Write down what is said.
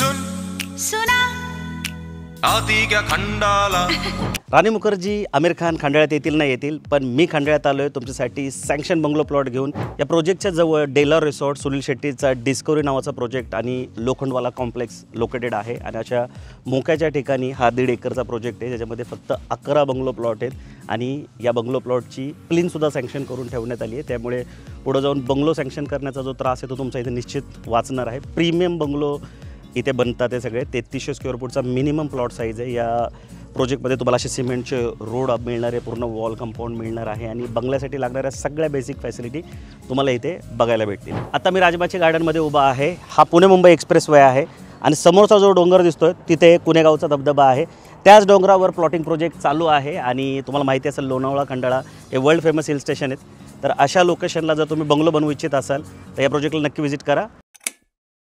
सुन सुना आती क्या खंडाला। राणी मुखर्जी आमिर खान खंडाळ्यात येतील ना येतील, पण मी खंडाळ्यात आलो आहे तुमच्यासाठी सँक्शन बंगलो प्लॉट घेऊन। या प्रोजेक्टच्या जवळ डेलर रिसॉर्ट, सुनील शेट्टीचा डिस्कवरी नावाचा प्रोजेक्ट आणि लोखंडवाला कॉम्प्लेक्स लोकेटेड आहे। आणि अशा मोक्याच्या ठिकाणी हा 1.5 एकरचा प्रोजेक्ट आहे, ज्याच्यामध्ये फक्त 11 बंगलो प्लॉट आहेत आणि या बंगलो प्लॉटची प्लिनसुद्धा सँक्शन करून ठेवण्यात आली आहे। त्यामुळे पुढे जाऊन बंगलो सँक्शन करण्याचा जो त्रास आहे तो तुमचा इथे निश्चित वाचणार आहे। प्रीमियम बंगलो इथे बनतात ते सगळे। 3300 स्क्वेअर फूटचा मिनिमम प्लॉट साईज आहे। या प्रोजेक्टमध्ये तुम्हाला असे सिमेंटचे रोड मिळणार आहे, पूर्ण वॉल कंपाऊंड मिळणार आहे आणि बंगल्यासाठी लागणाऱ्या सगळ्या बेसिक फॅसिलिटी तुम्हाला इथे बघायला भेटतील। आता मी राजमाची गार्डनमध्ये उभा आहे। हा पुणे मुंबई एक्सप्रेसवे आहे आणि समोरचा जो डोंगर दिसतोय तिथे कुणेगावचा धबधबा आहे। त्याच डोंगरावर प्लॉटिंग प्रोजेक्ट चालू आहे आणि तुम्हाला माहिती असेल लोणावळा खंडाळा हे वर्ल्ड फेमस हिल स्टेशन आहेत। तर अशा लोकेशनला जर तुम्ही बंगलो बनवू इच्छित असाल तर या प्रोजेक्टला नक्की व्हिजिट करा।